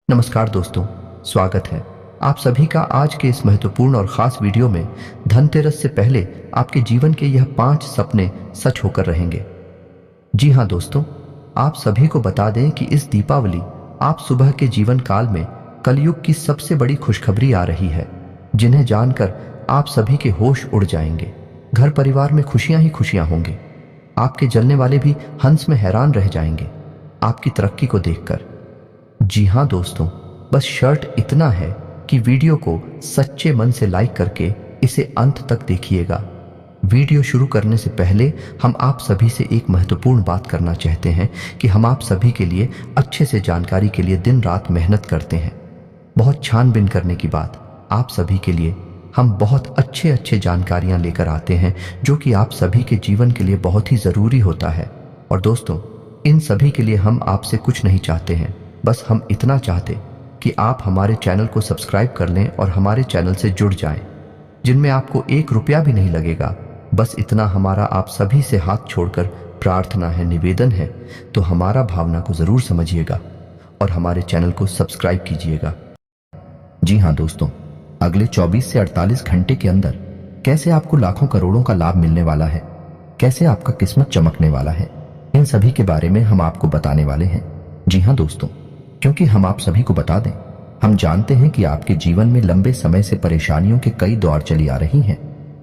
नमस्कार दोस्तों, स्वागत है आप सभी का आज के इस महत्वपूर्ण और खास वीडियो में। धनतेरस से पहले आपके जीवन के यह 5 सपने सच होकर रहेंगे। जी हाँ दोस्तों, आप सभी को बता दें कि इस दीपावली आप सुबह के जीवन काल में कलयुग की सबसे बड़ी खुशखबरी आ रही है, जिन्हें जानकर आप सभी के होश उड़ जाएंगे। घर परिवार में खुशियां ही खुशियां होंगे। आपके जलने वाले भी हंस में हैरान रह जाएंगे आपकी तरक्की को देखकर। जी हाँ दोस्तों, बस शर्त इतना है कि वीडियो को सच्चे मन से लाइक करके इसे अंत तक देखिएगा। वीडियो शुरू करने से पहले हम आप सभी से एक महत्वपूर्ण बात करना चाहते हैं कि हम आप सभी के लिए अच्छे से जानकारी के लिए दिन रात मेहनत करते हैं। बहुत छानबीन करने की बात, आप सभी के लिए हम बहुत अच्छे जानकारियां लेकर आते हैं जो कि आप सभी के जीवन के लिए बहुत ही ज़रूरी होता है। और दोस्तों, इन सभी के लिए हम आपसे कुछ नहीं चाहते हैं, बस हम इतना चाहते कि आप हमारे चैनल को सब्सक्राइब कर लें और हमारे चैनल से जुड़ जाएं, जिनमें आपको 1 रुपया भी नहीं लगेगा। बस इतना हमारा आप सभी से हाथ छोड़कर प्रार्थना है, निवेदन है। तो हमारा भावना को ज़रूर समझिएगा और हमारे चैनल को सब्सक्राइब कीजिएगा। जी हाँ दोस्तों, अगले 24 से 48 घंटे के अंदर कैसे आपको लाखों करोड़ों का लाभ मिलने वाला है, कैसे आपका किस्मत चमकने वाला है, इन सभी के बारे में हम आपको बताने वाले हैं। जी हाँ दोस्तों, क्योंकि हम आप सभी को बता दें, हम जानते हैं कि आपके जीवन में लंबे समय से परेशानियों के कई दौर चली आ रही हैं।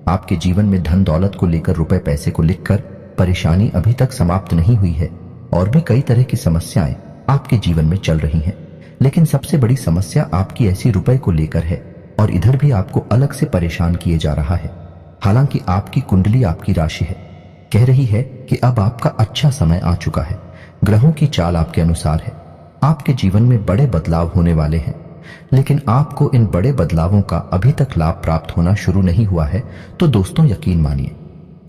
आपके जीवन में धन दौलत को लेकर, रुपए पैसे को लेकर परेशानी अभी तक समाप्त नहीं हुई है और भी कई तरह की समस्याएं आपके जीवन में चल रही हैं। लेकिन सबसे बड़ी समस्या आपकी ऐसी रुपए को लेकर है और इधर भी आपको अलग से परेशान किए जा रहा है। हालांकि आपकी कुंडली, आपकी राशि है, कह रही है कि अब आपका अच्छा समय आ चुका है। ग्रहों की चाल आपके अनुसार है, आपके जीवन में बड़े बदलाव होने वाले हैं। लेकिन आपको इन बड़े बदलावों का अभी तक लाभ प्राप्त होना शुरू नहीं हुआ है। तो दोस्तों, यकीन मानिए,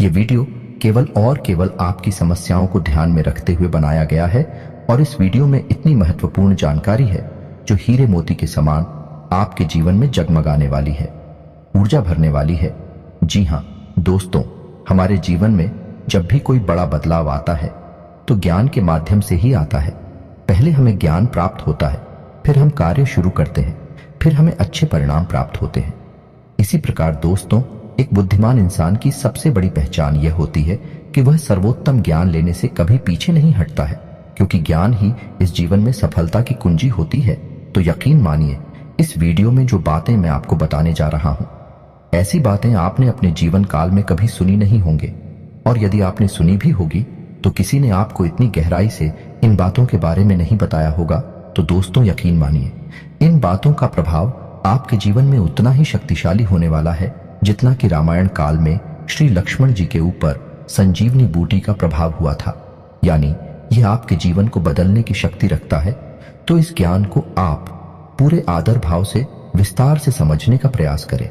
ये वीडियो केवल और केवल आपकी समस्याओं को ध्यान में रखते हुए बनाया गया है और इस वीडियो में इतनी महत्वपूर्ण जानकारी है जो हीरे मोती के समान आपके जीवन में जगमगाने वाली है, ऊर्जा भरने वाली है। जी हाँ दोस्तों, हमारे जीवन में जब भी कोई बड़ा बदलाव आता है तो ज्ञान के माध्यम से ही आता है। पहले हमें ज्ञान प्राप्त होता है, फिर हम कार्य शुरू करते हैं, फिर हमें अच्छे परिणाम प्राप्त होते हैं। इसी प्रकार दोस्तों, एक बुद्धिमान इंसान की सबसे बड़ी पहचान यह होती है कि वह सर्वोत्तम ज्ञान लेने से कभी पीछे नहीं हटता है, क्योंकि ज्ञान ही इस जीवन में सफलता की कुंजी होती है। तो यकीन मानिए, इस वीडियो में जो बातें मैं आपको बताने जा रहा हूं, ऐसी बातें आपने अपने जीवन काल में कभी सुनी नहीं होंगे, और यदि आपने सुनी भी होगी तो किसी ने आपको इतनी गहराई से इन बातों के बारे में नहीं बताया होगा। तो दोस्तों, यकीन मानिए, इन बातों का प्रभाव आपके जीवन में उतना ही शक्तिशाली होने वाला है जितना कि रामायण काल में श्री लक्ष्मण जी के ऊपर संजीवनी बूटी का प्रभाव हुआ था। यानी यह आपके जीवन को बदलने की शक्ति रखता है। तो इस ज्ञान को आप पूरे आदर भाव से विस्तार से समझने का प्रयास करें।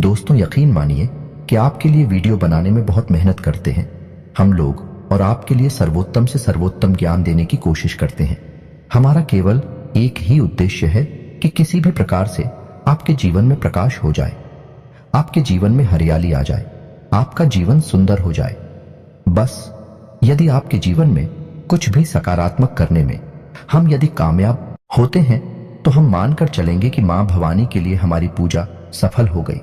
दोस्तों, यकीन मानिए कि आपके लिए वीडियो बनाने में बहुत मेहनत करते हैं हम लोग, और आपके लिए सर्वोत्तम से सर्वोत्तम ज्ञान देने की कोशिश करते हैं। हमारा केवल एक ही उद्देश्य है कि किसी भी प्रकार से आपके जीवन में प्रकाश हो जाए, आपके जीवन में हरियाली आ जाए, आपका जीवन सुंदर हो जाए। बस यदि आपके जीवन में कुछ भी सकारात्मक करने में हम यदि कामयाब होते हैं तो हम मानकर चलेंगे कि मां भवानी के लिए हमारी पूजा सफल हो गई,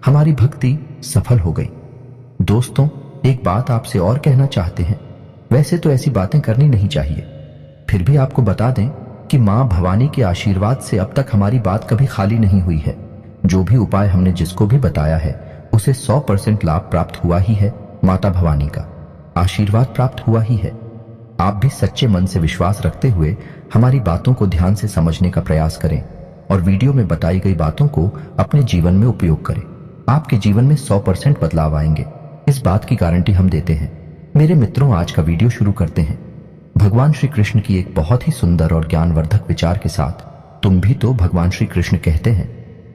हमारी भक्ति सफल हो गई। दोस्तों, एक बात आपसे और कहना चाहते हैं। वैसे तो ऐसी बातें करनी नहीं चाहिए, फिर भी आपको बता दें कि मां भवानी के आशीर्वाद से अब तक हमारी बात कभी खाली नहीं हुई है। जो भी उपाय हमने जिसको भी बताया है उसे 100% लाभ प्राप्त हुआ ही है। माता भवानी का आशीर्वाद प्राप्त हुआ ही है। आप भी सच्चे मन से विश्वास रखते हुए हमारी बातों को ध्यान से समझने का प्रयास करें और वीडियो में बताई गई बातों को अपने जीवन में उपयोग करें। आपके जीवन में 100% बदलाव आएंगे, इस बात की गारंटी हम देते हैं। मेरे मित्रों, आज का वीडियो शुरू करते हैं भगवान श्री कृष्ण की एक बहुत ही सुंदर और ज्ञानवर्धक विचार के साथ। तुम भी तो भगवान श्री कृष्ण कहते हैं,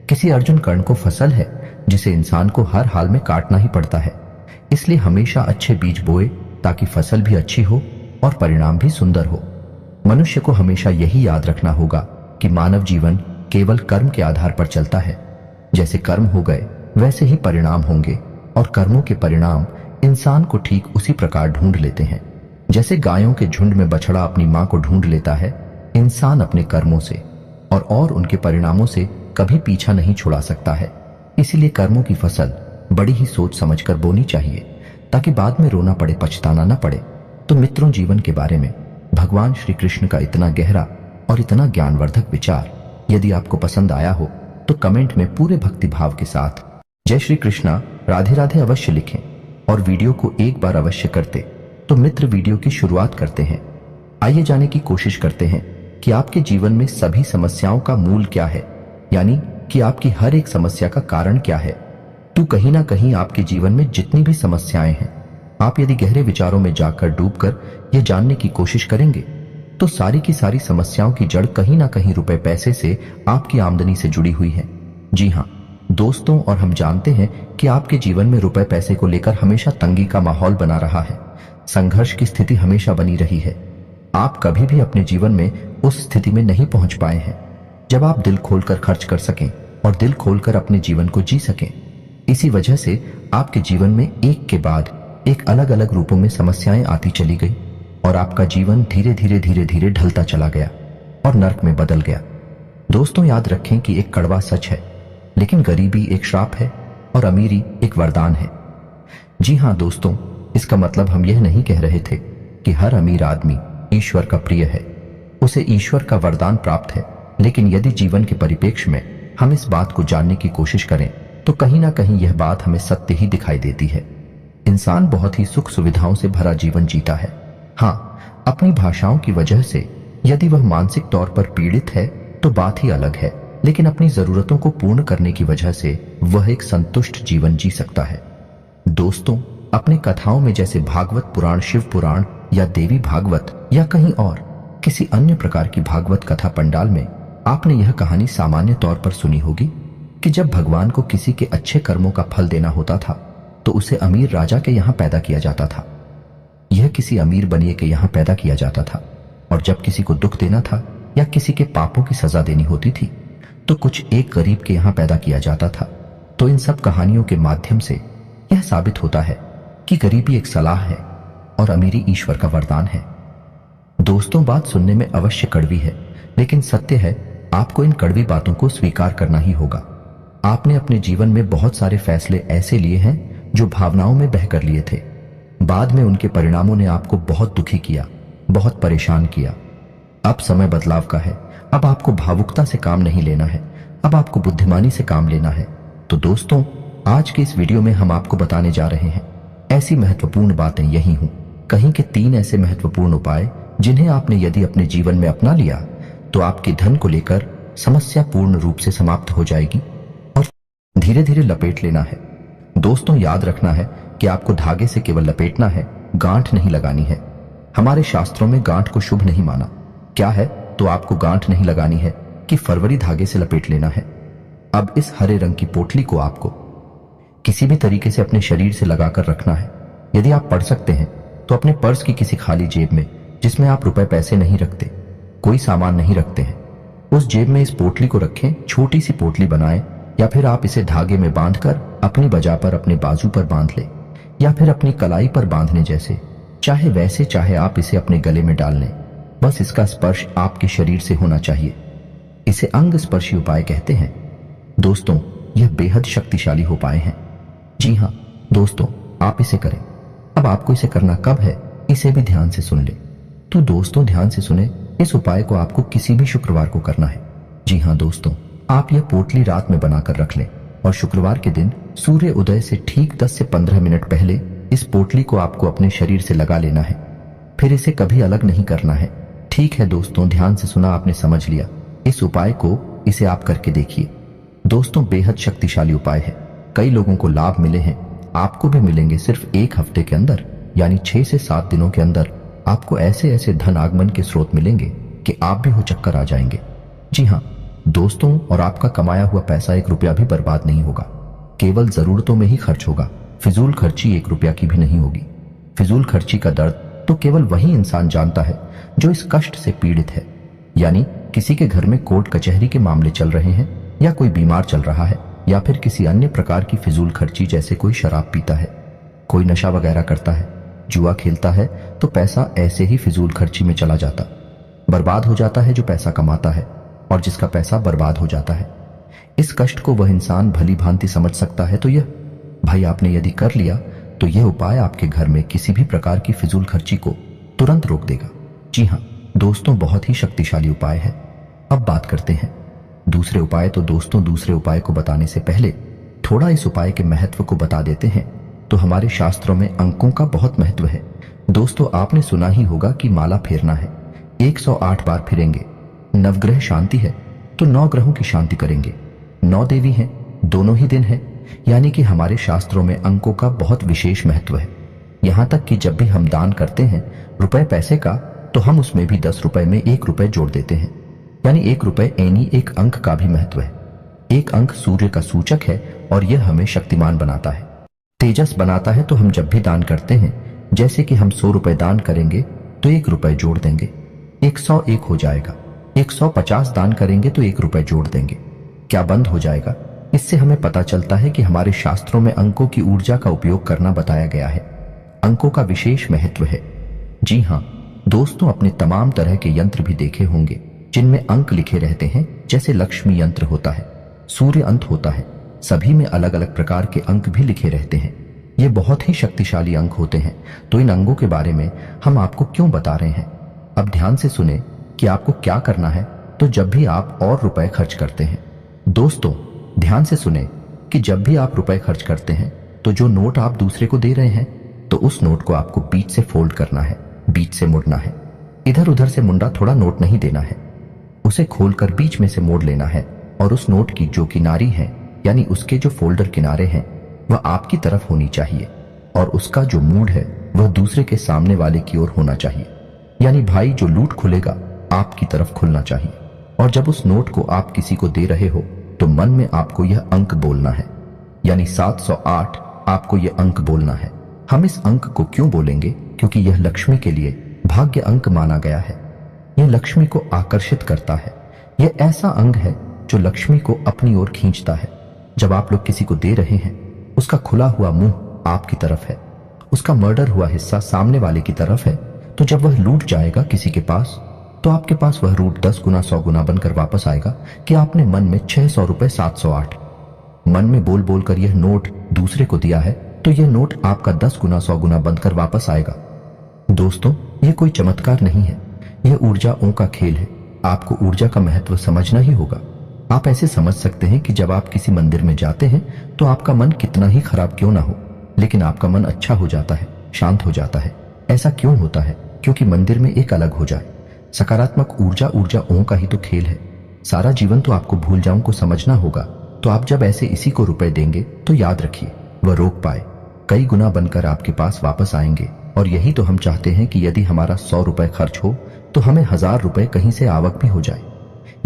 किसी अर्जुन कर्ण को फसल है जिसे इंसान को हर हाल में काटना ही पड़ता है। इसलिए हमेशा अच्छे बीज बोए ताकि फसल भी अच्छी हो और परिणाम भी सुंदर हो। मनुष्य को हमेशा यही याद रखना होगा कि मानव जीवन केवल कर्म के आधार पर चलता है। जैसे कर्म हो गए वैसे ही परिणाम होंगे, और कर्मों के परिणाम इंसान को ठीक उसी प्रकार ढूंढ लेते हैं। जैसे गायों के झुंड में बछड़ा अपनी मां को ढूंढ लेता है, इंसान अपने कर्मों से और उनके परिणामों से कभी पीछा नहीं छुड़ा सकता है। इसीलिए कर्मों की फसल बड़ी ही सोच समझकर बोनी चाहिए, ताकि बाद में रोना पड़े, पछताना न पड़े। तो मित्रों, जीवन के बारे में भगवान श्री कृष्ण का इतना गहरा और इतना ज्ञानवर्धक विचार यदि आपको पसंद आया हो तो कमेंट में पूरे भक्ति भाव के साथ जय श्री कृष्णा, राधे राधे अवश्य लिखें और वीडियो को एक बार अवश्य करते। तो मित्र, वीडियो की शुरुआत करते हैं। आइए जाने की कोशिश करते हैं कि आपके जीवन में सभी समस्याओं का मूल क्या है, यानी कि आपकी हर एक समस्या का कारण क्या है। तो कहीं ना कहीं आपके जीवन में जितनी भी समस्याएं हैं, आप यदि गहरे विचारों में जाकर डूबकर यह जानने की कोशिश करेंगे तो सारी की सारी समस्याओं की जड़ कहीं ना कहीं रुपए पैसे से, आपकी आमदनी से जुड़ी हुई है। जी हाँ दोस्तों, और हम जानते हैं कि आपके जीवन में रुपए पैसे को लेकर हमेशा तंगी का माहौल बना रहा है, संघर्ष की स्थिति हमेशा बनी रही है। आप कभी भी अपने जीवन में उस स्थिति में नहीं पहुंच पाए हैं जब आप दिल खोलकर खर्च कर सकें और दिल खोलकर अपने जीवन को जी सकें। इसी वजह से आपके जीवन में एक के बाद एक अलग अलग रूपों में समस्याएं आती चली गई और आपका जीवन धीरे धीरे ढलता चला गया और नर्क में बदल गया। दोस्तों, याद रखें कि एक कड़वा सच है, लेकिन गरीबी एक श्राप है और अमीरी एक वरदान है। जी हाँ दोस्तों, इसका मतलब हम यह नहीं कह रहे थे कि हर अमीर आदमी ईश्वर का प्रिय है, उसे ईश्वर का वरदान प्राप्त है। लेकिन यदि जीवन के परिप्रेक्ष्य में हम इस बात को जानने की कोशिश करें तो कहीं ना कहीं यह बात हमें सत्य ही दिखाई देती है। इंसान बहुत ही सुख सुविधाओं से भरा जीवन जीता है। हाँ, अपनी भाषाओं की वजह से यदि वह मानसिक तौर पर पीड़ित है तो बात ही अलग है, लेकिन अपनी जरूरतों को पूर्ण करने की वजह से वह एक संतुष्ट जीवन जी सकता है। दोस्तों, अपनी कथाओं में जैसे भागवत पुराण, शिव पुराण या देवी भागवत या कहीं और किसी अन्य प्रकार की भागवत कथा पंडाल में आपने यह कहानी सामान्य तौर पर सुनी होगी कि जब भगवान को किसी के अच्छे कर्मों का फल देना होता था तो उसे अमीर राजा के यहाँ पैदा किया जाता था। यह किसी अमीर बनिए के यहाँ पैदा किया जाता था। और जब किसी को दुख देना था या किसी के पापों की सजा देनी होती थी तो कुछ एक गरीब के यहाँ पैदा किया जाता था। तो इन सब कहानियों के माध्यम से यह साबित होता है कि गरीबी एक सलाह है और अमीरी ईश्वर का वरदान है। दोस्तों, बात सुनने में अवश्य कड़वी है, लेकिन सत्य है, आपको इन कड़वी बातों को स्वीकार करना ही होगा। आपने अपने जीवन में बहुत सारे फैसले ऐसे लिए हैं जो भावनाओं में बहकर लिए थे। बाद में उनके परिणामों ने आपको बहुत दुखी किया, बहुत परेशान किया। अब समय बदलाव का है। अब आपको भावुकता से काम नहीं लेना है, अब आपको बुद्धिमानी से काम लेना है। तो दोस्तों, आज के इस वीडियो में हम आपको बताने जा रहे हैं ऐसी महत्वपूर्ण बातें, यही हूं कहीं के 3 ऐसे महत्वपूर्ण उपाय जिन्हें आपने यदि अपने जीवन में अपना लिया तो आपके धन को लेकर समस्या पूर्ण रूप से समाप्त हो जाएगी और धीरे धीरे लपेट लेना है। दोस्तों, याद रखना है कि आपको धागे से केवल लपेटना है, गांठ नहीं लगानी है। हमारे शास्त्रों में गांठ को शुभ नहीं माना। क्या है? तो आपको गांठ नहीं लगानी है कि फरवरी धागे से लपेट लेना है। अब इस हरे रंग की पोटली को आपको किसी भी तरीके से अपने शरीर से लगाकर रखना है। यदि आप पढ़ सकते हैं तो अपने पर्स की किसी खाली जेब में, जिसमें आप रुपए पैसे नहीं रखते, कोई सामान नहीं रखते हैं, उस जेब में इस पोटली को रखें। छोटी सी पोटली बनाएं या फिर आप इसे धागे में बांधकर अपनी बजा पर अपने बाजू पर बांध ले या फिर अपनी कलाई पर बांधने जैसे, चाहे वैसे, चाहे आप इसे अपने गले में डाल लें। बस इसका स्पर्श आपके शरीर से होना चाहिए। इसे अंग स्पर्शी उपाय कहते हैं। दोस्तों, यह बेहद शक्तिशाली उपाय है। जी हाँ दोस्तों, आप इसे करें। अब आपको इसे करना कब है, इसे भी ध्यान से सुन ले। तो दोस्तों, ध्यान से सुने, इस उपाय को आपको किसी भी शुक्रवार को करना है। जी हाँ दोस्तों, आप यह पोटली रात में बनाकर रख लें और शुक्रवार के दिन सूर्य उदय से ठीक 10 से 15 मिनट पहले इस पोटली को आपको अपने शरीर से लगा लेना है। फिर इसे कभी अलग नहीं करना है। ठीक है दोस्तों, ध्यान से सुना, आपने समझ लिया। इस उपाय को इसे आप करके देखिए। दोस्तों, बेहद शक्तिशाली उपाय है। कई लोगों को लाभ मिले हैं, आपको भी मिलेंगे। सिर्फ 1 हफ्ते के अंदर, यानी 6 से 7 दिनों के अंदर आपको ऐसे ऐसे धन आगमन के स्रोत मिलेंगे कि आप भी हो चक्कर आ जाएंगे। जी हाँ दोस्तों, और आपका कमाया हुआ पैसा 1 रुपया भी बर्बाद नहीं होगा, केवल जरूरतों में ही खर्च होगा। फिजूल खर्ची 1 रुपया की भी नहीं होगी। फिजूल खर्ची का दर्द तो केवल वही इंसान जानता है जो इस कष्ट से पीड़ित है, यानी किसी के घर में कोर्ट कचहरी के मामले चल रहे हैं, या कोई बीमार चल रहा है, या फिर किसी अन्य प्रकार की फिजूल खर्ची, जैसे कोई शराब पीता है, कोई नशा वगैरह करता है, जुआ खेलता है, तो पैसा ऐसे ही फिजूल खर्ची में चला जाता, बर्बाद हो जाता है जो पैसा कमाता है। और जिसका पैसा बर्बाद हो जाता है। इस कष्ट को वह इंसान भली भांति समझ सकता है तो यह भाई आपने यदि कर लिया तो यह उपाय आपके घर में किसी भी प्रकार की फिजूल खर्ची को तुरंत रोक देगा। जी हाँ दोस्तों, बहुत ही शक्तिशाली उपाय है। अब बात करते हैं दूसरे उपाय। तो दोस्तों, दूसरे उपाय को बताने से पहले थोड़ा इस उपाय के महत्व को बता देते हैं। तो हमारे शास्त्रों में अंकों का बहुत महत्व है। दोस्तों, आपने सुना ही होगा कि माला फेरना है, 108 बार फिरेंगे। नवग्रह शांति है तो 9 ग्रहों की शांति करेंगे। 9 देवी हैं, दोनों ही दिन है, यानी कि हमारे शास्त्रों में अंकों का बहुत विशेष महत्व है। यहां तक कि जब भी हम दान करते हैं रुपए पैसे का, तो हम उसमें भी 10 रुपए में 1 रुपए जोड़ देते हैं, यानी 1 रुपए यानी एक अंक का भी महत्व है। एक अंक सूर्य का सूचक है और यह हमें शक्तिमान बनाता है, तेजस बनाता है। तो हम जब भी दान करते हैं, जैसे कि हम 100 रुपए दान करेंगे तो 1 रुपए जोड़ देंगे, 101 हो जाएगा। 150 दान करेंगे तो 1 रुपए जोड़ देंगे, क्या बंद हो जाएगा। इससे हमें पता चलता है कि हमारे शास्त्रों में अंकों की ऊर्जा का उपयोग करना बताया गया है। अंकों का विशेष महत्व है। जी हाँ दोस्तों, अपने तमाम तरह के यंत्र भी देखे होंगे जिनमें अंक लिखे रहते हैं, जैसे लक्ष्मी यंत्र होता है, सूर्य अंत होता है, सभी में अलग अलग प्रकार के अंक भी लिखे रहते हैं। ये बहुत ही शक्तिशाली अंक होते हैं। तो इन अंगों के बारे में हम आपको क्यों बता रहे हैं, अब ध्यान से सुने कि आपको क्या करना है। तो जब भी आप और रुपए खर्च करते हैं, दोस्तों ध्यान से सुने कि जब भी आप रुपए खर्च करते हैं तो जो नोट आप दूसरे को दे रहे हैं, तो उस नोट को आपको बीच से फोल्ड करना है, बीच से मुड़ना है। इधर उधर से मुंडा थोड़ा नोट नहीं देना है, उसे खोलकर बीच में से मोड़ लेना है। और उस नोट की जो किनारी है, यानी उसके जो फोल्डर किनारे हैं, वह आपकी तरफ होनी चाहिए और उसका जो मूड है वह दूसरे के सामने वाले की ओर होना चाहिए। यानी भाई जो लूट खुलेगा आपकी तरफ खुलना चाहिए। और जब उस नोट को आप किसी को दे रहे हो तो मन में आपको यह अंक बोलना है, यानी 708 आपको यह अंक बोलना है। हम इस अंक को क्यों बोलेंगे, क्योंकि यह लक्ष्मी के लिए भाग्य अंक माना गया है। यह लक्ष्मी को आकर्षित करता है। यह ऐसा अंग है जो लक्ष्मी को अपनी ओर खींचता है। जब आप लोग किसी को दे रहे हैं, उसका खुला हुआ मुंह आपकी तरफ है, उसका मर्डर हुआ हिस्सा सामने वाले की तरफ है। तो जब वह लूट जाएगा किसी के पास, तो आपके पास वह लूट 10 गुना 100 गुना बनकर वापस आएगा कि आपने मन में 600 रुपए 708 मन में बोल बोल कर यह नोट दूसरे को दिया है, तो यह नोट आपका 10 गुना 100 गुना बनकर वापस आएगा। दोस्तों, यह कोई चमत्कार नहीं है, यह ऊर्जाओं का खेल है। आपको ऊर्जा का महत्व समझना ही होगा। आप ऐसे समझ सकते हैं कि जब आप किसी मंदिर में जाते हैं तो आपका मन कितना ही खराब क्यों ना हो, लेकिन आपका मन अच्छा हो जाता है, शांत हो जाता है। ऐसा क्यों होता है? क्योंकि मंदिर में एक अलग हो जाए। सकारात्मक ऊर्जाओं का ही तो खेल है। सारा जीवन तो आपको भूल जाऊं को समझना होगा। तो आप जब ऐसे इसी को रुपए देंगे तो याद रखिए वह रोक पाए, कई गुना बनकर आपके पास वापस आएंगे। और यही तो हम चाहते हैं कि यदि हमारा 100 रुपए खर्च हो तो हमें 1000 रुपए कहीं से आवक भी हो जाए।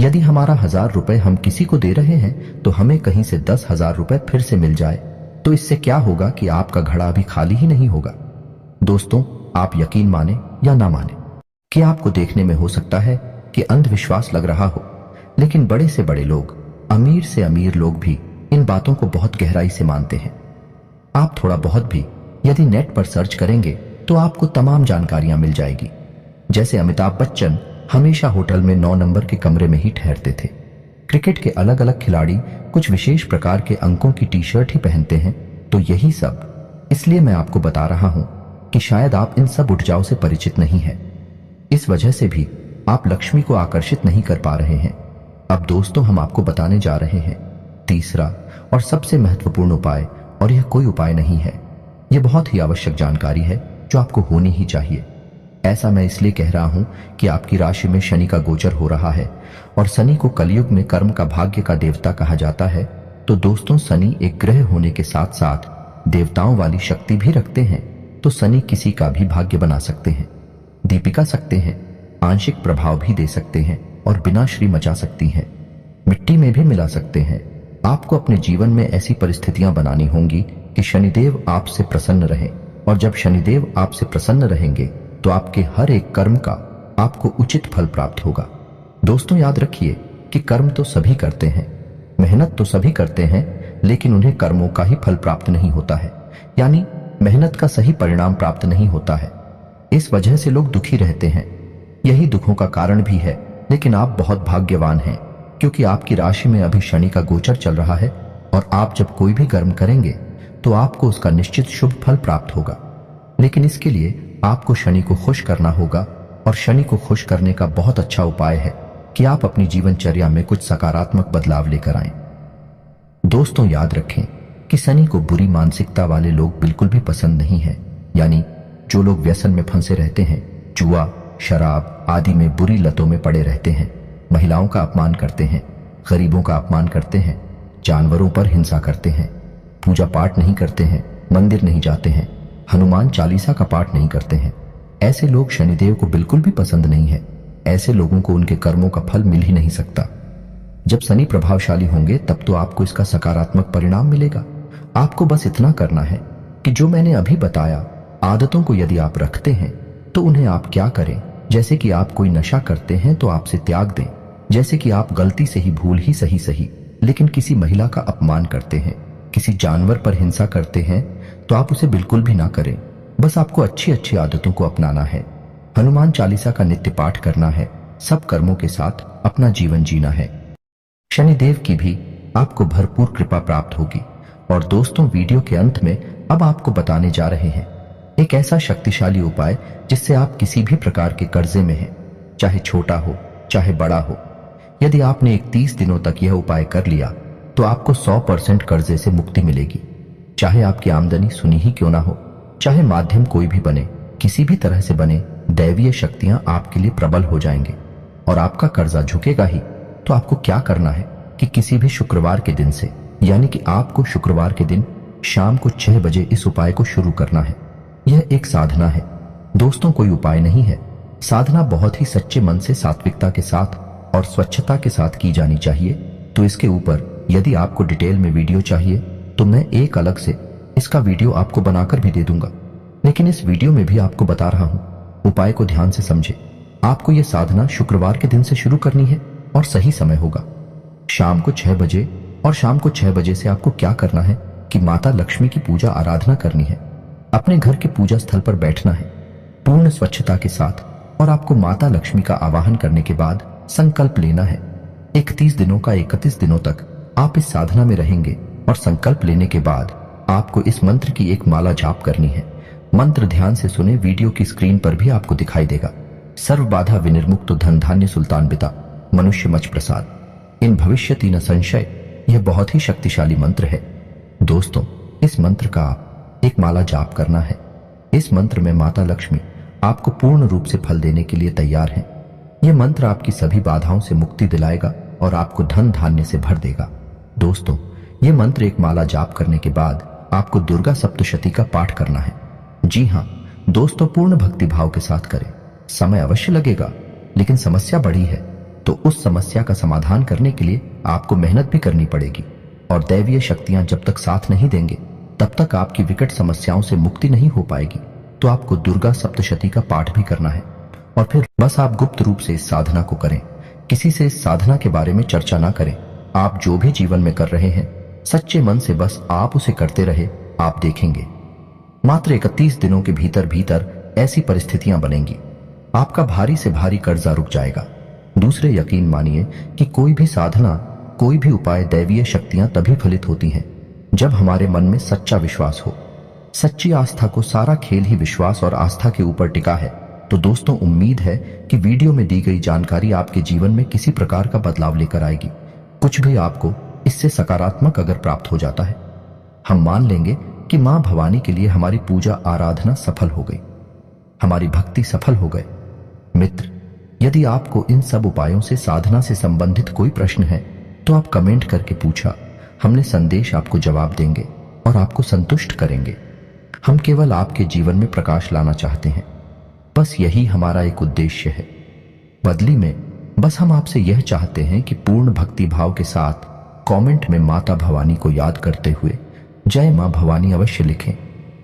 यदि हमारा 1000 रुपए हम किसी को दे रहे हैं तो हमें कहीं से 10,000 रुपए फिर से मिल जाए। तो इससे क्या होगा कि आपका घड़ा अभी खाली ही नहीं होगा। दोस्तों, आप यकीन माने या ना माने कि आपको देखने में हो सकता है कि अंधविश्वास लग रहा हो, लेकिन बड़े से बड़े लोग, अमीर से अमीर लोग भी इन बातों को बहुत गहराई से मानते हैं। आप थोड़ा बहुत भी यदि नेट पर सर्च करेंगे तो आपको तमाम जानकारियां मिल जाएगी। जैसे अमिताभ बच्चन हमेशा होटल में 9 नंबर के कमरे में ही ठहरते थे। क्रिकेट के अलग अलग खिलाड़ी कुछ विशेष प्रकार के अंकों की टी शर्ट ही पहनते हैं। तो यही सब इसलिए मैं आपको बता रहा हूं कि शायद आप इन सब ऊर्जाओं से परिचित नहीं हैं। इस वजह से भी आप लक्ष्मी को आकर्षित नहीं कर पा रहे हैं। अब दोस्तों, हम आपको बताने जा रहे हैं तीसरा और सबसे महत्वपूर्ण उपाय, और यह कोई उपाय नहीं है, यह बहुत ही आवश्यक जानकारी है जो आपको होनी ही चाहिए। ऐसा मैं इसलिए कह रहा हूं कि आपकी राशि में शनि का गोचर हो रहा है और शनि को कलयुग में कर्म का भाग्य का देवता कहा जाता है। तो दोस्तों, शनि एक ग्रह होने के साथ साथ देवताओं वाली शक्ति भी रखते हैं। तो शनि किसी का भी भाग्य बना सकते हैं, दीपिका सकते हैं, आंशिक प्रभाव भी दे सकते हैं और विनाश्री मचा सकती हैं, मिट्टी में भी मिला सकते हैं। आपको अपने जीवन में ऐसी परिस्थितियां बनानी होंगी कि शनिदेव आपसे प्रसन्न रहे, और जब शनिदेव आपसे प्रसन्न रहेंगे तो आपके हर एक कर्म का आपको उचित फल प्राप्त होगा। दोस्तों, याद रखिए कि कर्म तो सभी करते हैं, मेहनत तो सभी करते हैं, लेकिन उन्हें कर्मों का ही फल प्राप्त नहीं होता है, यानी मेहनत का सही परिणाम प्राप्त नहीं होता है। इस वजह से लोग दुखी रहते हैं। यही दुखों का कारण भी है, लेकिन आप बहुत भाग्यवान हैं क्योंकि आपकी राशि में अभी शनि का गोचर चल रहा है और आप जब कोई भी कर्म करेंगे तो आपको उसका निश्चित शुभ फल प्राप्त होगा। लेकिन इसके लिए आपको शनि को खुश करना होगा और शनि को खुश करने का बहुत अच्छा उपाय है कि आप अपनी जीवनचर्या में कुछ सकारात्मक बदलाव लेकर आएं। दोस्तों, याद रखें कि शनि को बुरी मानसिकता वाले लोग बिल्कुल भी पसंद नहीं है, यानी जो लोग व्यसन में फंसे रहते हैं, जुआ, शराब आदि में बुरी लतों में पड़े रहते हैं, महिलाओं का अपमान करते हैं, गरीबों का अपमान करते हैं, जानवरों पर हिंसा करते हैं, पूजा पाठ नहीं करते हैं, मंदिर नहीं जाते हैं, हनुमान चालीसा का पाठ नहीं करते हैं, ऐसे लोग शनिदेव को बिल्कुल भी पसंद नहीं है। ऐसे लोगों को उनके कर्मों का फल मिल ही नहीं सकता। जब शनि प्रभावशाली होंगे तब तो आपको इसका सकारात्मक परिणाम मिलेगा। आपको बस इतना करना है कि जो मैंने अभी बताया आदतों को यदि आप रखते हैं तो उन्हें आप क्या करें। जैसे कि आप कोई नशा करते हैं तो आपसे त्याग दें। जैसे कि आप गलती से ही भूल ही सही लेकिन किसी महिला का अपमान करते हैं, किसी जानवर पर हिंसा करते हैं तो आप उसे बिल्कुल भी ना करें। बस आपको अच्छी अच्छी आदतों को अपनाना है, हनुमान चालीसा का नित्य पाठ करना है, सब कर्मों के साथ अपना जीवन जीना है। शनिदेव की भी आपको भरपूर कृपा प्राप्त होगी। और दोस्तों, वीडियो के अंत में अब आपको बताने जा रहे हैं एक ऐसा शक्तिशाली उपाय जिससे आप किसी भी प्रकार के कर्जे में हैं, चाहे छोटा हो चाहे बड़ा हो। यदि आपने 31 दिनों तक यह उपाय कर लिया तो आपको 100% कर्जे से मुक्ति मिलेगी। चाहे आपकी आमदनी सुनी ही क्यों ना हो, चाहे माध्यम कोई भी बने, किसी भी तरह से बने, दैवीय शक्तियां आपके लिए प्रबल हो जाएंगे और आपका कर्जा झुकेगा ही। तो आपको क्या करना है कि किसी भी शुक्रवार के दिन से, यानी कि आपको शुक्रवार के दिन शाम को 6 बजे इस उपाय को शुरू करना है। यह एक साधना है दोस्तों, कोई उपाय नहीं है। साधना बहुत ही सच्चे मन से, सात्विकता के साथ और स्वच्छता के साथ की जानी चाहिए। तो इसके ऊपर यदि आपको डिटेल में वीडियो चाहिए तो मैं एक अलग से इसका वीडियो आपको बनाकर भी दे दूंगा, लेकिन इस वीडियो में भी आपको बता रहा हूं। उपाय को ध्यान से समझे। आपको यह साधना शुक्रवार के दिन से शुरू करनी है और सही समय होगा शाम को 6 बजे। और शाम को 6 बजे से आपको क्या करना है कि माता लक्ष्मी की पूजा आराधना करनी है। अपने घर के पूजा स्थल पर बैठना है पूर्ण स्वच्छता के साथ और आपको माता लक्ष्मी का आवाहन करने के बाद संकल्प लेना है। 31 दिनों का 31 दिनों तक आप इस साधना में रहेंगे और संकल्प लेने के बाद आपको इस मंत्र की एक माला जाप करनी है। मंत्र ध्यान से सुने, वीडियो की स्क्रीन पर भी आपको दिखाई देगा। सर्व बाधा विनिर्मुक्त धन धान्य सुल्तान बिता मनुष्य मच प्रसाद इन भविष्यति न संशय। यह बहुत ही शक्तिशाली मंत्र है दोस्तों। इस मंत्र का आप एक माला जाप करना है। इस मंत्र में माता लक्ष्मी आपको पूर्ण रूप से फल देने के लिए तैयार हैं। यह मंत्र आपकी सभी बाधाओं से मुक्ति दिलाएगा और आपको धन धान्य से भर देगा। दोस्तों, यह मंत्र एक माला जाप करने के बाद आपको दुर्गा सप्तशती का पाठ करना है। जी हाँ दोस्तों, पूर्ण भक्ति भाव के साथ करें। समय अवश्य लगेगा, लेकिन समस्या बड़ी है तो उस समस्या का समाधान करने के लिए आपको मेहनत भी करनी पड़ेगी। और दैवीय शक्तियां जब तक साथ नहीं देंगे तब तक आपकी विकट समस्याओं से मुक्ति नहीं हो पाएगी। तो आपको दुर्गा सप्तशती का पाठ भी करना है और फिर बस आप गुप्त रूप से इस साधना को करें। किसी से इस साधना के बारे में चर्चा ना करें। आप जो भी जीवन में कर रहे हैं सच्चे मन से बस आप उसे करते रहे। आप देखेंगे मात्र 31 दिनों के भीतर भीतर ऐसी परिस्थितियां बनेंगी, आपका भारी से भारी कर्जा रुक जाएगा। दूसरे, यकीन मानिए कि कोई भी साधना, कोई भी उपाय, दैवीय शक्तियां तभी फलित होती हैं जब हमारे मन में सच्चा विश्वास हो। सच्ची आस्था को सारा खेल ही विश्वास और आस्था के ऊपर टिका है। तो दोस्तों, उम्मीद है कि वीडियो में दी गई जानकारी आपके जीवन में किसी प्रकार का बदलाव लेकर आएगी। कुछ भी आपको इससे सकारात्मक अगर प्राप्त हो जाता है, हम मान लेंगे कि मां भवानी के लिए हमारी पूजा आराधना सफल हो गई, हमारी भक्ति सफल हो गए। मित्र, यदि आपको इन सब उपायों से, साधना से संबंधित कोई प्रश्न है तो आप कमेंट करके पूछा। हमने संदेश आपको जवाब देंगे और आपको संतुष्ट करेंगे। हम केवल आपके जीवन में प्रकाश लाना चाहते हैं, बस यही हमारा एक उद्देश्य है। बदली में बस हम आपसे यह चाहते हैं कि पूर्ण भक्ति भाव के साथ कमेंट में माता भवानी को याद करते हुए जय मां भवानी अवश्य लिखें।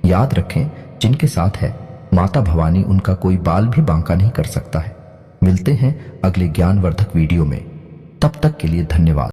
याद रखें, जिनके साथ है माता भवानी, उनका कोई बाल भी बांका नहीं कर सकता है। मिलते हैं अगले ज्ञानवर्धक वीडियो में, तब तक के लिए धन्यवाद।